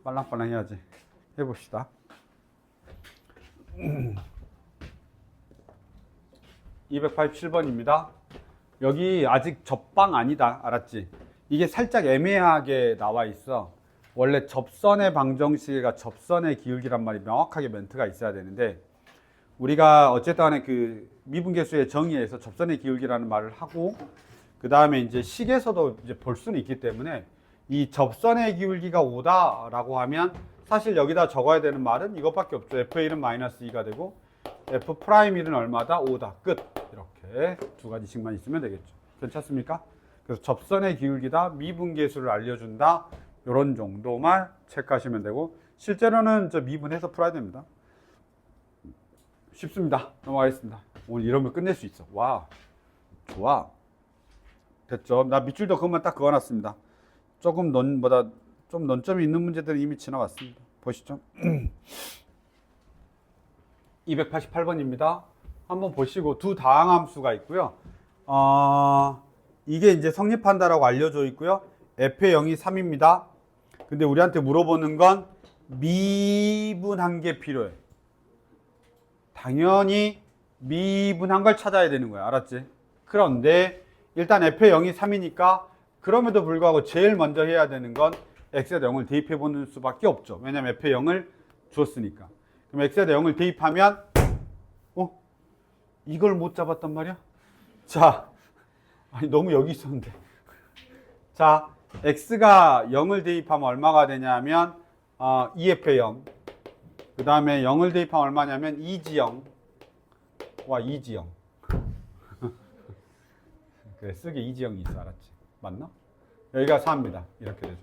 빨랑빨랑 해야지. 해봅시다. 287번입니다. 여기 아직 접방 아니다. 알았지? 이게 살짝 애매하게 나와 있어. 원래 접선의 방정식과 접선의 기울기란 말이 명확하게 멘트가 있어야 되는데, 우리가 어쨌든 간에 그 미분계수의 정의에서 접선의 기울기라는 말을 하고, 그 다음에 이제 식에서도 이제 볼 수는 있기 때문에, 이 접선의 기울기가 5다라고 하면 사실 여기다 적어야 되는 말은 이것밖에 없죠. F1은 마이너스 2가 되고 F'1은 얼마다? 5다. 끝. 이렇게 두 가지씩만 있으면 되겠죠. 괜찮습니까? 그래서 접선의 기울기다, 미분계수를 알려준다, 이런 정도만 체크하시면 되고, 실제로는 저 미분해서 풀어야 됩니다. 쉽습니다. 넘어가겠습니다. 오늘 이러면 끝낼 수 있어. 와, 좋아. 됐죠? 나 밑줄도 그것만 딱 그어놨습니다. 조금 좀 논점이 있는 문제들은 이미 지나갔습니다. 보시죠. 288번입니다. 한번 보시고 두 다항함수가 있고요. 이게 이제 성립한다라고 알려져 있고요. F의 0이 3입니다. 근데 우리한테 물어보는 건 미분한 게 필요해. 당연히 미분한 걸 찾아야 되는 거야. 알았지? 그런데 일단 F의 0이 3이니까 그럼에도 불구하고 제일 먼저 해야 되는 건 X에다 0을 대입해 보는 수밖에 없죠. 왜냐면 F의 0을 줬으니까. 그럼 X에다 0을 대입하면 이걸 못 잡았단 말이야? 자, 아니 너무 여기 있었는데. 자, X가 0을 대입하면 얼마가 되냐면 2F의 0. 그 다음에 0을 대입하면 얼마냐면 2지 0. 와, 2지 0. 그래, 쓰기 2지 0이 있어. 알았지? 맞나? 여기가 4입니다. 이렇게 되죠.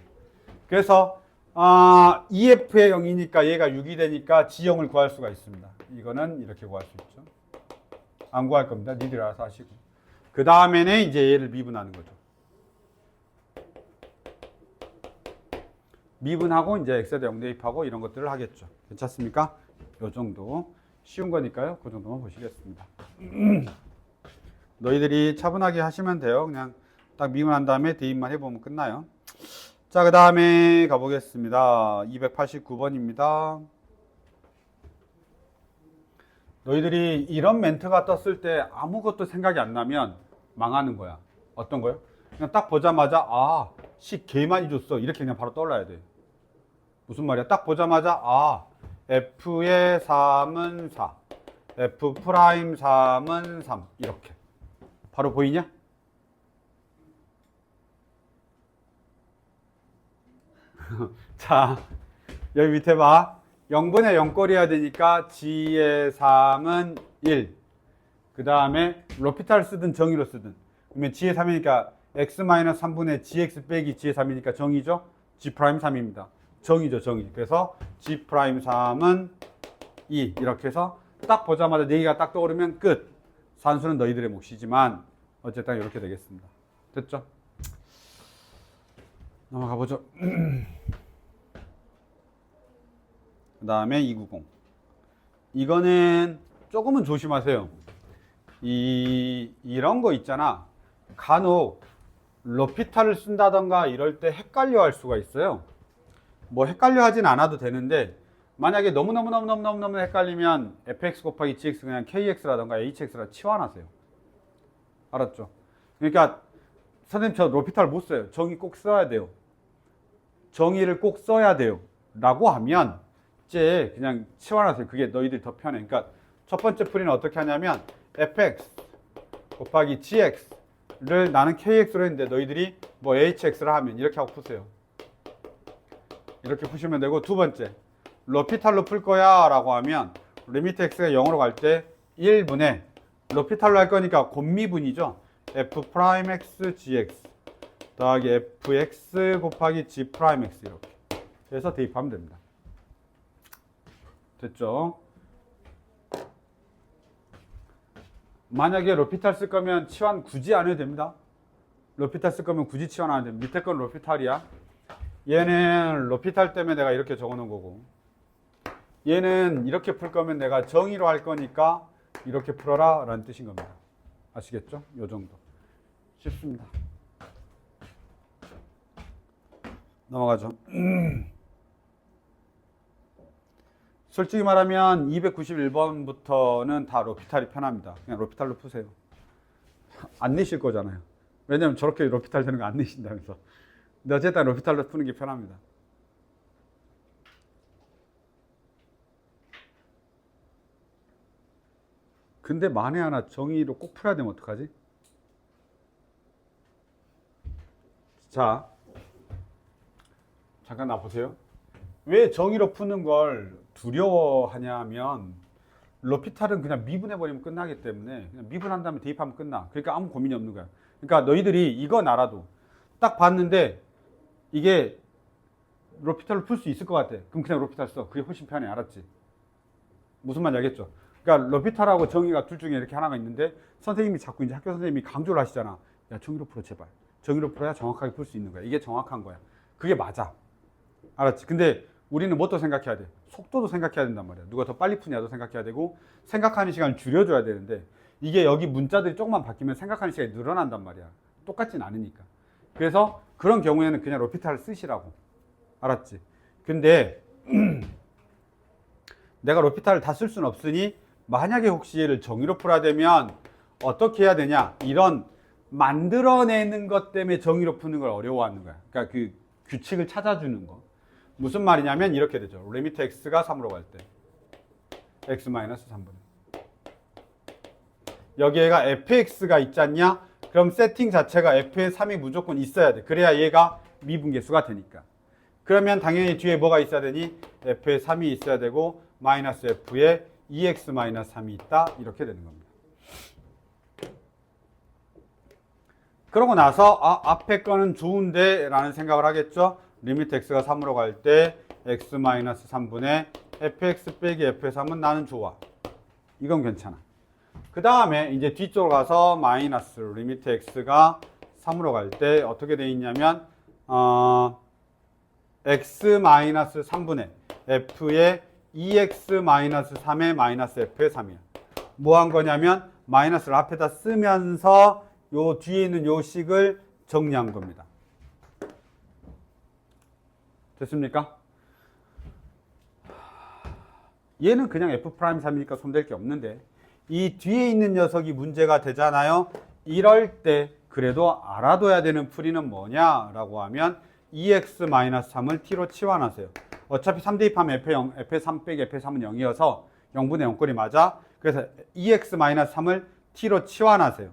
그래서 2F의 0이니까 얘가 6이 되니까 G형을 구할 수가 있습니다. 이거는 이렇게 구할 수 있죠. 안 구할 겁니다. 니들이 알아서 하시고. 그 다음에는 이제 얘를 미분하는 거죠. 미분하고 이제 X에다 0 대입하고 이런 것들을 하겠죠. 괜찮습니까? 요 정도. 쉬운 거니까요. 그 정도만 보시겠습니다. 너희들이 차분하게 하시면 돼요. 그냥 딱 미분한 다음에 대입만 해보면 끝나요. 자, 그 다음에 가보겠습니다. 289번입니다. 너희들이 이런 멘트가 떴을 때 아무것도 생각이 안 나면 망하는 거야. 어떤 거요? 그냥 딱 보자마자 식 개 많이 줬어. 이렇게 그냥 바로 떠올라야 돼. 무슨 말이야? 딱 보자마자 F의 3은 4, F 프라임 3은 3 이렇게 바로 보이냐? 자, 여기 밑에 봐. 0분의 0꼴 해야 되니까 G의 3은 1. 그 다음에 로피탈 쓰든 정의로 쓰든. 그러면 G의 3이니까 X-3분의 GX 빼기 G의 3이니까 정의죠? G 프라임 3입니다. 정의죠, 정의. 그래서 G 프라임 3은 2. 이렇게 해서 딱 보자마자 4개가 딱 떠오르면 끝. 산수는 너희들의 몫이지만 어쨌든 이렇게 되겠습니다. 됐죠? 넘어가 보죠. 그 다음에 290. 이거는 조금은 조심하세요. 이런 거 있잖아. 간혹 로피탈을 쓴다던가 이럴 때 헷갈려 할 수가 있어요. 뭐 헷갈려 하진 않아도 되는데, 만약에 너무너무 헷갈리면 fx 곱하기 gx 그냥 kx라던가 hx라 치환하세요. 알았죠? 그러니까 선생님 저 로피탈 못 써요. 정의 꼭 써야 돼요. 정의를 꼭 써야 돼요. 라고 하면 이제 그냥 치환하세요. 그게 너희들이 더 편해. 그러니까 첫 번째 풀이는 어떻게 하냐면 fx 곱하기 gx를 나는 kx로 했는데 너희들이 뭐 hx를 하면 이렇게 하고 푸세요. 이렇게 푸시면 되고, 두 번째 로피탈로 풀 거야 라고 하면 리미트 x가 0으로 갈 때 1분의 로피탈로 할 거니까 곱미분이죠. f 프라임 x gx 더하기 fx 곱하기 g 프라임 x 이렇게 해서 대입하면 됩니다. 됐죠? 만약에 로피탈 쓸 거면 치환 굳이 안 해도 됩니다. 로피탈 쓸 거면 굳이 치환 안 해도 됩니다. 밑에 건 로피탈이야. 얘는 로피탈 때문에 내가 이렇게 적어 놓은 거고, 얘는 이렇게 풀 거면 내가 정의로 할 거니까 이렇게 풀어라 라는 뜻인 겁니다. 아시겠죠? 요 정도. 쉽습니다. 넘어가죠. 솔직히 말하면 291번부터는 다 로피탈이 편합니다. 그냥 로피탈로 푸세요. 안 내실 거잖아요. 왜냐면 저렇게 로피탈 되는 거 안 내신다면서. 근데 어쨌든 로피탈로 푸는 게 편합니다. 근데 만에 하나 정의로 꼭 풀어야 되면 어떡하지? 자, 잠깐 놔보세요. 왜 정의로 푸는 걸 두려워하냐면 로피탈은 그냥 미분해버리면 끝나기 때문에 그냥 미분한 다음에 대입하면 끝나. 그러니까 아무 고민이 없는 거야. 그러니까 너희들이 이건 알아도 딱 봤는데 이게 로피탈로 풀 수 있을 것 같아. 그럼 그냥 로피탈 써. 그게 훨씬 편해. 알았지? 무슨 말인지 알겠죠? 그러니까 로피탈하고 정의가 둘 중에 이렇게 하나가 있는데 선생님이 자꾸 이제 학교 선생님이 강조를 하시잖아. 야, 정의로 풀어 제발. 정의로 풀어야 정확하게 풀 수 있는 거야. 이게 정확한 거야. 그게 맞아. 알았지? 근데 우리는 뭣도 생각해야 돼? 속도도 생각해야 된단 말이야. 누가 더 빨리 푸냐도 생각해야 되고 생각하는 시간을 줄여줘야 되는데 이게 여기 문자들이 조금만 바뀌면 생각하는 시간이 늘어난단 말이야. 똑같진 않으니까. 그래서 그런 경우에는 그냥 로피탈을 쓰시라고. 알았지? 근데 내가 로피탈을 다 쓸 수는 없으니 만약에 혹시 얘를 정의로 풀어야 되면 어떻게 해야 되냐? 이런 만들어내는 것 때문에 정의로 푸는 걸 어려워하는 거야. 그러니까 그 규칙을 찾아주는 거. 무슨 말이냐면 이렇게 되죠. 리미트 x가 3으로 갈 때 x-3분의 여기에가 fx가 있지 않냐? 그럼 세팅 자체가 f의 3이 무조건 있어야 돼. 그래야 얘가 미분계수가 되니까. 그러면 당연히 뒤에 뭐가 있어야 되니? f의 3이 있어야 되고 마이너스 f에 2x-3이 있다. 이렇게 되는 겁니다. 그러고 나서 앞에 거는 좋은데 라는 생각을 하겠죠. 리미트 x가 3으로 갈 때 x-3분의 fx 빼기 f의 3은 나는 좋아. 이건 괜찮아. 그 다음에 이제 뒤쪽으로 가서 마이너스 리미트 x가 3으로 갈 때 어떻게 돼 있냐면 x-3분의 f의 2x-3의 마이너스 f의 3이야. 뭐 한 거냐면 마이너스를 앞에다 쓰면서 요 뒤에 있는 요 식을 정리한 겁니다. 됐습니까? 얘는 그냥 f'3이니까 손댈 게 없는데 이 뒤에 있는 녀석이 문제가 되잖아요. 이럴 때 그래도 알아둬야 되는 풀이는 뭐냐라고 하면 2x-3을 t로 치환하세요. 어차피 3 대입하면 f의 3 빼기 f의 3은 0이어서 0분의 0꼴이 맞아. 그래서 2x-3을 t로 치환하세요.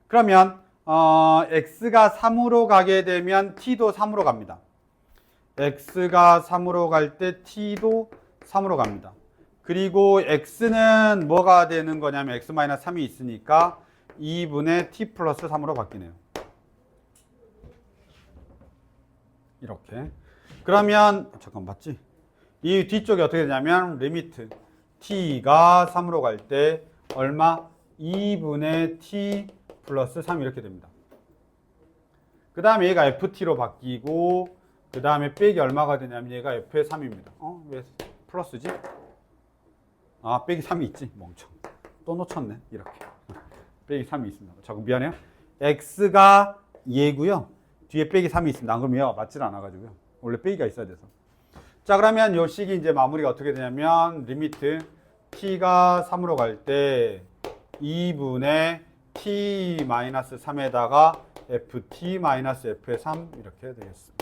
그러면 x가 3으로 가게 되면 t도 3으로 갑니다. x가 3으로 갈 때 t도 3으로 갑니다. 그리고 x는 뭐가 되는 거냐면 x-3이 있으니까 2분의 t 플러스 3으로 바뀌네요. 이렇게. 그러면 잠깐 맞지? 이 뒤쪽이 어떻게 되냐면 리미트 t가 3으로 갈 때 얼마? 2분의 t 플러스 3 이렇게 됩니다. 그 다음에 얘가 ft로 바뀌고 그 다음에 빼기 얼마가 되냐면 얘가 f의 3입니다. 왜 플러스지? 빼기 3이 있지. 멍청. 또 놓쳤네. 이렇게. 빼기 3이 있습니다. 자꾸 미안해요. x가 얘고요. 뒤에 빼기 3이 있습니다. 안 그러면 얘가 맞질 않아가지고요. 원래 빼기가 있어야 돼서. 자, 그러면 요 식이 이제 마무리가 어떻게 되냐면 리미트 t가 3으로 갈 때 2분의 t-3에다가 ft-f의 3 이렇게 되겠습니다.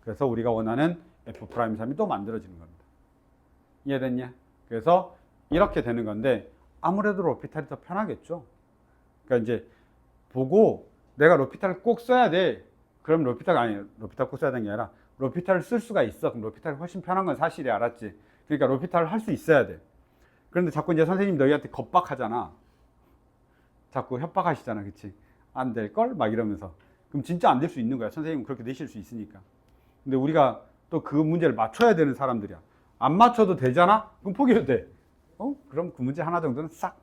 그래서 우리가 원하는 f'3이 또 만들어지는 겁니다. 이해됐냐? 그래서 이렇게 되는 건데 아무래도 로피탈이 더 편하겠죠. 그러니까 이제 보고 내가 로피탈을 꼭 써야 돼. 그럼 로피탈 꼭 써야 되는 게 아니라 로피탈을 쓸 수가 있어. 그럼 로피탈이 훨씬 편한 건 사실이 알았지. 그러니까 로피탈을 할 수 있어야 돼. 그런데 자꾸 이제 선생님 너희한테 겁박하잖아. 자꾸 협박하시잖아. 그치? 안 될걸? 막 이러면서. 그럼 진짜 안 될 수 있는 거야. 선생님은 그렇게 내실 수 있으니까. 근데 우리가 또 그 문제를 맞춰야 되는 사람들이야. 안 맞춰도 되잖아? 그럼 포기해도 돼. 그럼 그 문제 하나 정도는 싹.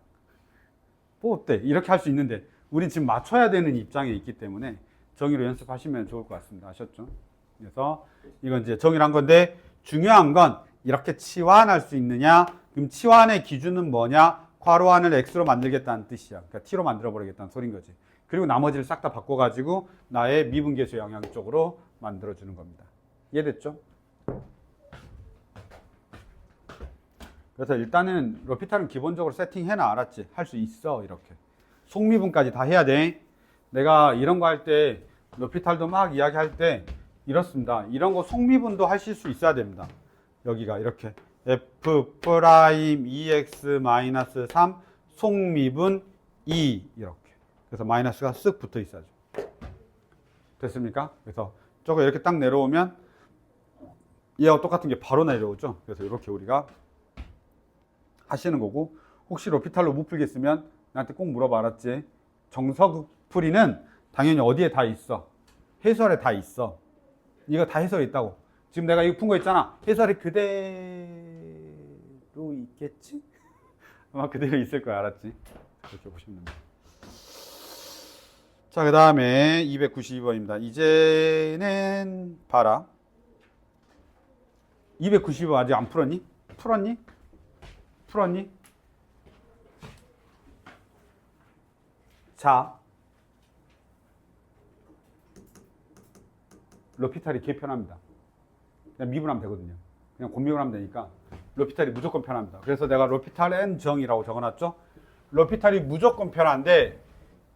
뭐 어때? 이렇게 할 수 있는데 우린 지금 맞춰야 되는 입장에 있기 때문에 정의로 연습하시면 좋을 것 같습니다. 아셨죠? 그래서 이건 이제 정의를 한 건데 중요한 건 이렇게 치환할 수 있느냐? 그럼 치환의 기준은 뭐냐? 괄호 안을 x로 만들겠다는 뜻이야. 그러니까 t로 만들어 버리겠다는 소린 거지. 그리고 나머지를 싹 다 바꿔가지고 나의 미분계수 영향 쪽으로 만들어주는 겁니다. 이해됐죠? 그래서 일단은 로피탈은 기본적으로 세팅해놔. 알았지? 할 수 있어. 이렇게 속미분까지 다 해야 돼. 내가 이런 거 할 때 로피탈도 막 이야기할 때 이렇습니다. 이런 거 속미분도 하실 수 있어야 됩니다. 여기가 이렇게 f 프라임 2x-3 속미분 2 이렇게. 그래서 마이너스가 쓱 붙어 있어야죠. 됐습니까? 그래서 저거 이렇게 딱 내려오면 얘와 똑같은 게 바로 내려오죠. 그래서 이렇게 우리가 하시는 거고, 혹시 로피탈로 못 풀겠으면 나한테 꼭 물어봐. 알았지? 정석풀이는 당연히 어디에 다 있어? 해설에 다 있어. 이거 다 해설에 있다고. 지금 내가 이거 푼 거 있잖아. 해설이 그대로 있겠지? 아마 그대로 있을 거야. 알았지? 이렇게 보시면 됩니다. 자, 그 다음에 292번입니다. 이제는 봐라. 292번 아직 안 풀었니? 풀었니? 풀었니? 자, 로피탈이 개 편합니다. 그냥 미분하면 되거든요. 그냥 곱미분하면 되니까 로피탈이 무조건 편합니다. 그래서 내가 로피탈 n 정이라고 적어놨죠. 로피탈이 무조건 편한데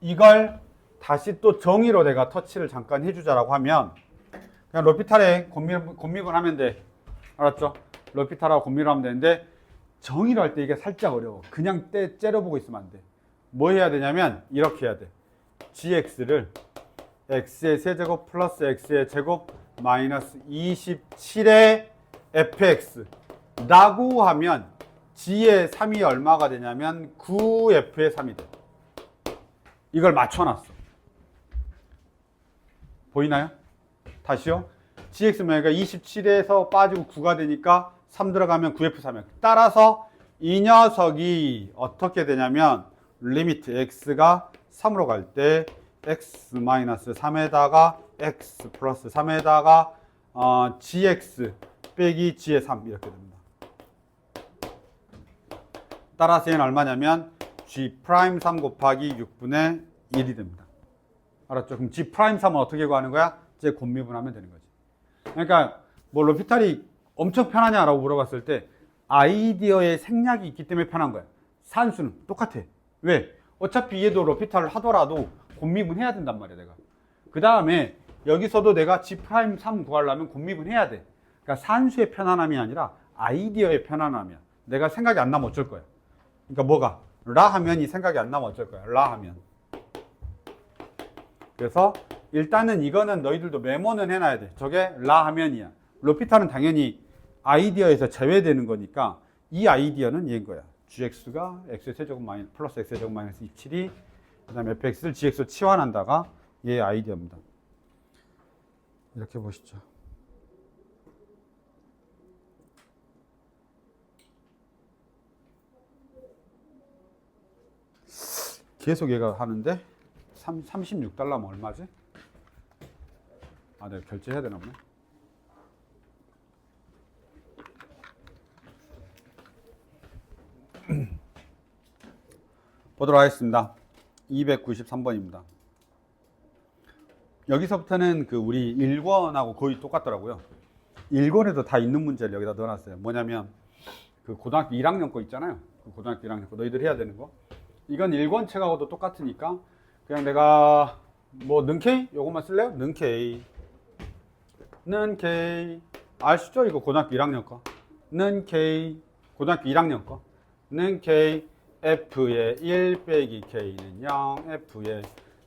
이걸 다시 또 정의로 내가 터치를 잠깐 해주자라고 하면 그냥 로피탈에 곱미분하면 돼. 알았죠? 로피탈하고 곱미분하면 되는데 정의로 할 때 이게 살짝 어려워. 그냥 째려보고 있으면 안 돼. 뭐 해야 되냐면 이렇게 해야 돼. gx를 x의 세제곱 플러스 x의 제곱 마이너스 27의 fx 라고 하면 g의 3이 얼마가 되냐면 9f의 3이 돼. 이걸 맞춰놨어. 보이나요? 다시요. gx가 27에서 빠지고 9가 되니까 3 들어가면 9f3이야. 따라서 이 녀석이 어떻게 되냐면 리미트 x가 3으로 갈 때 x-3에다가 x 플러스 3에다가 gx 빼기 g의 3 이렇게 됩니다. 따라서 얘는 얼마냐면 g'3 곱하기 6분의 1이 됩니다. 알았죠? 그럼 g'3은 어떻게 구하는 거야? 이제 곱미분하면 되는 거지. 그러니까 뭐 로피탈이 엄청 편하냐라고 물어봤을 때 아이디어의 생략이 있기 때문에 편한 거야. 산수는 똑같아. 왜? 어차피 얘도 로피탈을 하더라도 곱미분 해야 된단 말이야, 내가. 그 다음에 여기서도 내가 g'3 구하려면 곱미분 해야 돼. 그러니까 산수의 편안함이 아니라 아이디어의 편안함이야. 내가 생각이 안 나면 어쩔 거야. 그러니까 뭐가? 라 하면 이 생각이 안 나면 어쩔 거야. 라 하면. 그래서 일단은 이거는 너희들도 메모는 해놔야 돼. 저게 라 하면이야. 로피탈은 당연히 아이디어에서 제외되는 거니까 이 아이디어는 얘인 거야. gx가 x의 세제곱 플러스 x의 제곱 마이너스 27이 그 다음에 fx를 gx로 치환한다가 얘의 아이디어입니다. 이렇게 보시죠. 계속 얘가 하는데 36달러면 얼마지? 아, 내가 결제해야 되나 보네. 보도록 하겠습니다. 293번입니다. 여기서부터는 그 우리 1권하고 거의 똑같더라고요. 1권에도 다 있는 문제를 여기다 넣어놨어요. 뭐냐면 그 고등학교 1학년 거 있잖아요. 그 고등학교 1학년 거 너희들 해야 되는 거. 이건 1권 책하고도 똑같으니까 그냥 내가 뭐 능K 요것만 쓸래요? 능K 아시죠? 이거 고등학교 1학년 거. 능K 고등학교 1학년 거. 능K f의 1 빼기 k는 0, f의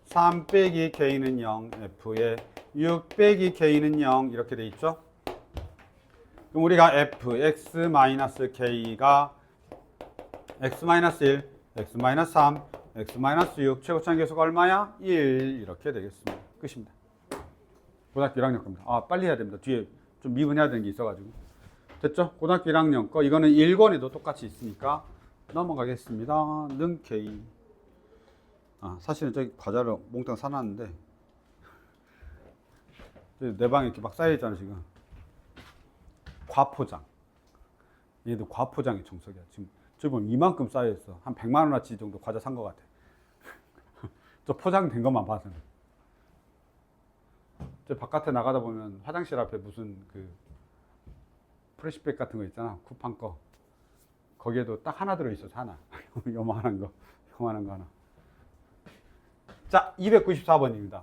3 빼기 k는 0, f의 6 빼기 k는 0 이렇게 돼 있죠? 그럼 우리가 f x-k가 x-1, x-3, x-6 최고차항 계수가 얼마야? 1 이렇게 되겠습니다. 끝입니다. 고등학교 1학년 겁니다. 아, 빨리 해야 됩니다. 뒤에 좀 미분해야 되는 게 있어가지고. 됐죠? 고등학교 1학년 거 이거는 1권에도 똑같이 있으니까 넘어가겠습니다. 능 K. 아, 사실은 저기 과자를 몽땅 사놨는데 내 방에 이렇게 막 쌓여있잖아 지금. 과포장. 얘도 과포장의 정석이야. 지금 저기 보면 이만큼 쌓여있어. 한 100만 원어치 정도 과자 산 것 같아. 저 포장된 것만 봐서는. 저 바깥에 나가다 보면 화장실 앞에 무슨 그 프레시백 같은 거 있잖아. 쿠팡 거. 거기에도 딱 하나 들어있어서 하나. 요만한 거 하나. 자, 294번입니다.